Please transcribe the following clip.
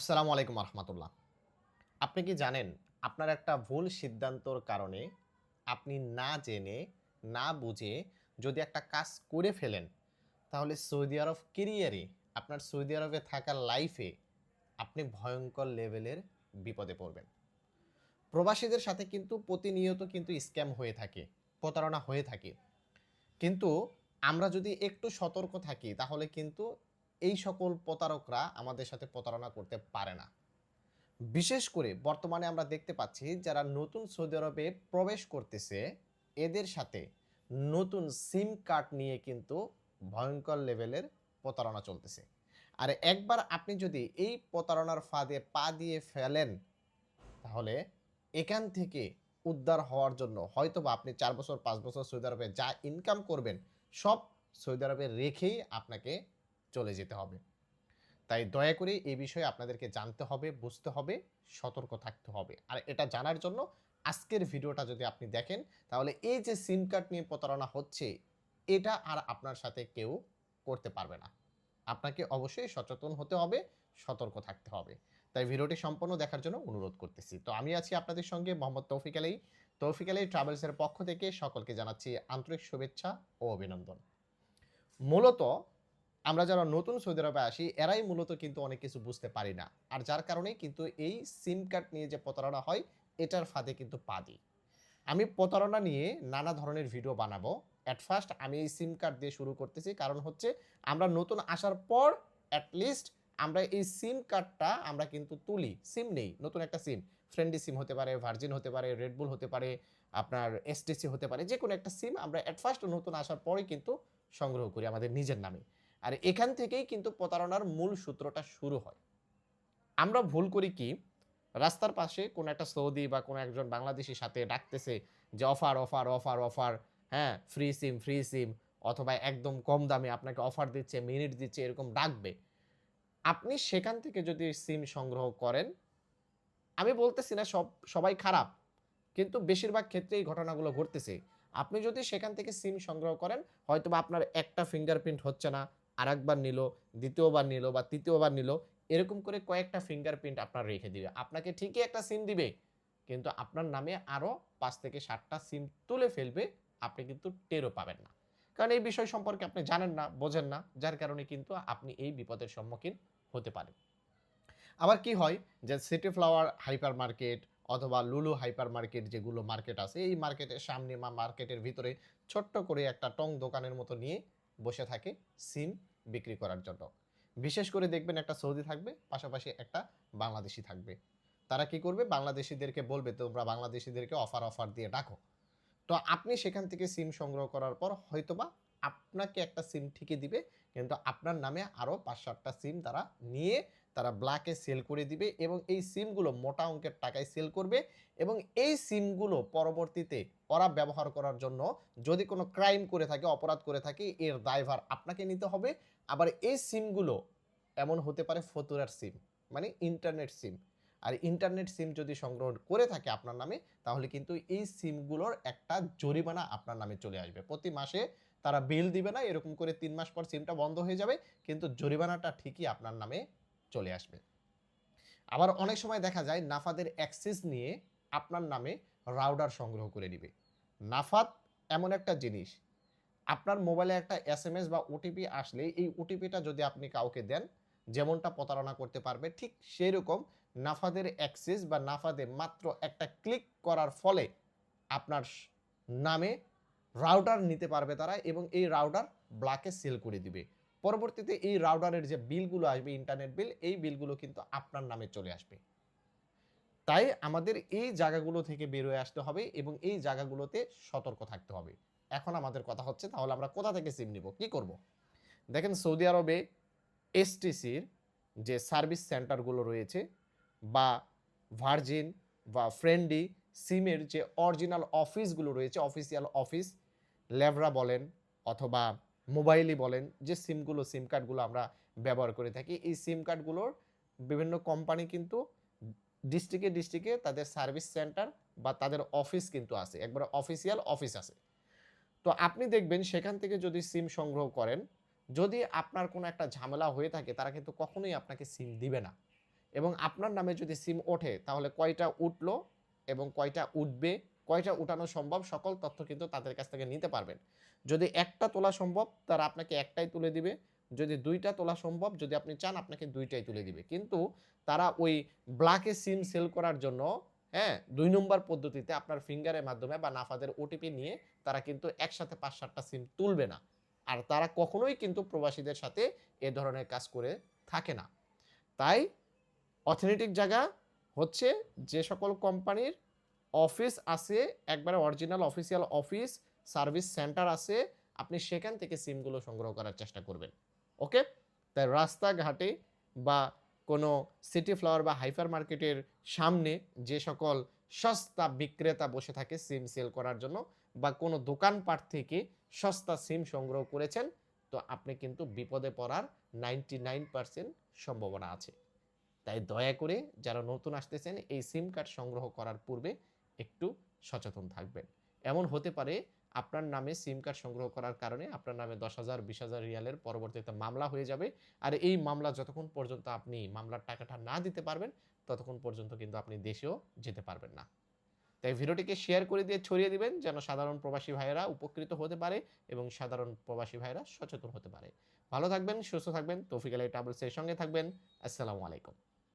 আসসালামু আলাইকুম রহমতুল্লাহ। আপনি কি জানেন আপনার একটা ভুল সিদ্ধান্তর কারণে আপনি না জেনে না বুঝে যদি একটা কাজ করে ফেলেন তাহলে সৌদি আরব কেরিয়ারে আপনার সৌদি আরবে থাকা লাইফে আপনি ভয়ঙ্কর লেভেলের বিপদে পড়বেন। প্রবাসীদের সাথে কিন্তু প্রতিনিয়ত কিন্তু স্ক্যাম হয়ে থাকে, প্রতারণা হয়ে থাকে। কিন্তু আমরা যদি একটু সতর্ক থাকি তাহলে কিন্তু এই সকল প্রতারকরা আমাদের সাথে প্রতারণা করতে পারে না। বিশেষ করে বর্তমানে আমরা দেখতে পাচ্ছি যারা নতুন সৌদি আরবে প্রবেশ করতেছে এদের সাথে নতুন সিম কার্ড নিয়ে কিন্তু ভয়ঙ্কর লেভেলের প্রতারণা চলতেছে। আর একবার আপনি যদি এই প্রতারণার ফাঁদে পা দিয়ে ফেলেন তাহলে এখান থেকে উদ্ধার হওয়ার জন্য হয়তোবা আপনি ৪ বছর ৫ বছর সৌদি আরবে যা ইনকাম করবেন সব সৌদি আরবে রেখেই আপনাকে চলে যেতে হবে। তাই দয়া করে এই বিষয়ে আপনাদেরকে জানতে হবে, বুঝতে হবে, সতর্ক থাকতে হবে। আর এটা জানার জন্য আজকের ভিডিওটা যদি আপনি দেখেন, তাহলে এই যে সিম কার্ড নিয়ে প্রতারণা হচ্ছে, এটা আর আপনার সাথে কেউ করতে পারবে না। আপনাকে অবশ্যই সচেতন হতে হবে, সতর্ক থাকতে হবে। তাই ভিডিওটি সম্পূর্ণ দেখার জন্য অনুরোধ করতেছি। তো আমি আছি আপনাদের সঙ্গে মোহাম্মদ তৌফিক আলী। তৌফিক আলী ট্রাভেলসের পক্ষ থেকে সকলকে জানাচ্ছি আন্তরিক শুভেচ্ছা ও অভিনন্দন। মূলত আমরা যারা নতুন সৌদি আরবে আসি এরাই মূলত কিন্তু অনেক কিছু বুঝতে পারি না। আর যার কারণেই কিন্তু এই সিম কার্ড নিয়ে যে প্রতারণা হয় এটার ফাঁদে কিন্তু পা দিই। আমি প্রতারণা নিয়ে নানা ধরনের ভিডিও বানাবো। এট ফার্স্ট আমি এই সিম কার্ড দিয়ে শুরু করতেছি। কারণ হচ্ছে আমরা নতুন আসার পর এট লিস্ট আমরা এই সিম কার্ডটা আমরা কিন্তু তুলি। সিম নেই, নতুন একটা সিম। ফ্রেন্ডলি সিম হতে পারে, ভার্জিন হতে পারে, রেড বুল হতে পারে, আপনার এসটিসি হতে পারে। যেকোনো একটা সিম আমরা এট ফার্স্ট নতুন আসার পরেই কিন্তু সংগ্রহ করি আমাদের নিজের নামে। আর এখান থেকেই কিন্তু প্রতারণার মূল সূত্রটা শুরু হয়। আমরা ভুল করি কি, রাস্তার পাশে কোনো একটা সৌদি বা কোনো একজন বাংলাদেশীর সাথে ডাকতেছে যে অফার, অফার, অফার, অফার, হ্যাঁ? ফ্রি সিম, ফ্রি সিম অথবা একদম কম দামে আপনাকে অফার দিচ্ছে, মিনিট দিচ্ছে এরকম ডাকবে। আপনি সেখান থেকে যদি সিম সংগ্রহ করেন, আমি বলতেছি না সবাই খারাপ। কিন্তু বেশিরভাগ ক্ষেত্রে এই ঘটনাগুলো ঘটতেছে। আপনি যদি সেখান থেকে সিম সংগ্রহ করেন, হয়তোবা আপনার একটা ফিঙ্গারপ্রিন্ট হচ্ছে না, আরেকবার নিল, দ্বিতীয়বার নিল বা তৃতীয়বার নিল। এরকম করে কয়েকটা ফিঙ্গারপ্রিন্ট আপনার রেখে দিবে। আপনাকে ঠিকই একটা সিম দিবে, কিন্তু আপনার নামে আরো ৫ থেকে ৭ টা সিম তুলে ফেলবে। আপনি কিন্তু টেরও পাবেন না। কারণ এই বিষয় সম্পর্কে আপনি জানেন না, বোঝেন না। যার কারণে কিন্তু আপনি এই বিপদের সম্মুখীন হতে পারেন। আবার কি হয় যে সিটি ফ্লাওয়ার হাইপার মার্কেট অথবা লুলু হাইপার মার্কেট যেগুলো মার্কেট আছে এই মার্কেটের সামনে বা মার্কেটের ভিতরে ছোট্ট করে একটা টং দোকানের মতো নিয়ে বসে থাকে সিম বিক্রি করার জন্য। বিশেষ করে দেখবেন একটা সৌদি থাকবে, পাশাপাশি একটা বাংলাদেশি থাকবে। তারা কি করবে, বাংলাদেশিদেরকে বলবে তোমরা বাংলাদেশিদেরকে অফার অফার দিয়ে ডাকো। তো আপনি সেখান থেকে সিম সংগ্রহ করার পর হয়তোবা আপনাকে একটা সিম ঠিকই দিবে, কিন্তু আপনার নামে আরও ৫-৭টা সিম তারা নিয়ে তারা ব্ল্যাকে সেল করে দিবে এবং এই সিমগুলো মোটা অঙ্কের টাকায় সেল করবে এবং এই সিমগুলো পরবর্তীতে ওরা ব্যবহার করার জন্য যদি কোনো ক্রাইম করে থাকে, অপরাধ করে থাকে, এর দায়ভার আপনাকে নিতে হবে। আবার এই সিমগুলো এমন হতে পারে ফতুয়ার সিম, মানে ইন্টারনেট সিম। আর ইন্টারনেট সিম যদি সংগ্রহ করে থাকে আপনার নামে তাহলে কিন্তু এই সিমগুলোর একটা জরিমানা আপনার নামে চলে আসবে। প্রতি মাসে তারা বিল দিবে না, এরকম করে ৩ মাস পর সিমটা বন্ধ হয়ে যাবে, কিন্তু জরিমানাটা ঠিকই আপনার নামে চলে আসবে। আবার অনেক সময় দেখা যায় নাফাদের অ্যাক্সেস নিয়ে আপনার নামে রাউটার সংগ্রহ করে নিবে। নাফাত এমন একটা জিনিস, আপনার মোবাইলে একটা এসএমএস বা ওটিপি আসলে এই ওটিপিটা যদি আপনি কাউকে দেন, যেমনটা প্রতারণা করতে পারবে ঠিক সেইরকম নাফাদের অ্যাক্সেস বা নাফাদে মাত্র একটা ক্লিক করার ফলে আপনার নামে রাউটার নিতে পারবে তারা এবং এই রাউটার ব্ল্যাকে সেল করে দিবে। পরবর্তীতে এই রাউটারের যে বিলগুলো আসবে, ইন্টারনেট বিল, এই বিলগুলো কিন্তু আপনার নামে চলে আসবে। তাই আমাদের এই জায়গাগুলো থেকে বের হয়ে আসতে হবে এবং এই জায়গাগুলোতে সতর্ক থাকতে হবে। এখন আমাদের কথা হচ্ছে তাহলে আমরা কোথা থেকে সিম নিব, কি করব? দেখেন সৌদি আরবে এসটিসির যে সার্ভিস সেন্টারগুলো রয়েছে বা ভার্জিন বা ফ্রেন্ডলি সিমের যে অরিজিনাল অফিসগুলো রয়েছে, অফিসিয়াল অফিস, লেভরা বলেন অথবা মোবাইলই বলেন, যে সিমগুলো সিম কার্ডগুলো আমরা ব্যবহার করে থাকি, এই সিম কার্ডগুলোর বিভিন্ন কোম্পানি কিন্তু ডিস্ট্রিক্টে তাদের সার্ভিস সেন্টার বা তাদের অফিস কিন্তু আছে, একবারে অফিসিয়াল অফিস আছে। তো আপনি দেখবেন সেখান থেকে যদি সিম সংগ্রহ করেন, যদি আপনার কোনো একটা ঝামেলা হয়ে থাকে তারা কিন্তু কখনোই আপনাকে সিম দিবে না। এবং আপনার নামে যদি সিম ওঠে তাহলে কয়টা উঠলো এবং কয়টা উঠবে, কয়টা উঠানো সম্ভব, সকল তথ্য কিন্তু তাদের কাছ থেকে নিতে পারবেন। যদি একটা তোলা সম্ভব তারা আপনাকে একটাই তুলে দিবে, যদি ২টা তোলা সম্ভব, যদি আপনি চান আপনাকে ২টাই তুলে দিবে। কিন্তু তারা ওই ব্ল্যাকে সিম সেল করার জন্য, হ্যাঁ, ২ নম্বর পদ্ধতিতে আপনার ফিঙ্গারের মাধ্যমে বা নাফাদের ওটিপি নিয়ে তারা কিন্তু একসাথে ৫-৭ টা সিম তুলবে না। আর তারা কখনোই কিন্তু প্রবাসীদের সাথে এ ধরনের কাজ করে থাকে না। তাই অথেন্টিক জায়গা হচ্ছে যে সকল কোম্পানির অফিস আছে, একবারে original official office, service centre আছে, আপনি সেখান থেকে সিমগুলো সংগ্রহ করার চেষ্টা করবেন। ওকে? তাই রাস্তাঘাটে বা কোনো সিটি ফ্লাওয়ার বা হাইপার মার্কেটের সামনে যে সকল সস্তা বিক্রেতা বসে থাকে সিম সেল করার জন্য বা কোনো দোকানপাট থেকে সস্তা সিম সংগ্রহ করেছেন, তো আপনি কিন্তু বিপদে পড়ার 99% সম্ভাবনা আছে। তাই দয়া করে যারা নতুন আসতেছেন এই সিম কার্ড সংগ্রহ করার পূর্বে একটু সচেতন থাকবেন। এমন হতে পারে আপনার নামে সিম কার্ড সংগ্রহ করার কারণে আপনার নামে ১০,০০০ ২০,০০০ রিয়ালের পরবর্তীতে মামলা হয়ে যাবে। আর এই মামলা যতক্ষণ পর্যন্ত আপনি মামলার টাকাটা না দিতে পারবেন, ততক্ষণ পর্যন্ত কিন্তু আপনি দেশেও যেতে পারবেন না। তাই ভিডিওটিকে শেয়ার করে দিয়ে ছড়িয়ে দিবেন যেন সাধারণ প্রবাসী ভাইয়েরা উপকৃত হতে পারে এবং সাধারণ প্রবাসী ভাইয়েরা সচেতন হতে পারে। ভালো থাকবেন, সুস্থ থাকবেন। তৌফিক আলাই ট্রাভেলস এর সঙ্গে থাকবেন। আসসালামু আলাইকুম।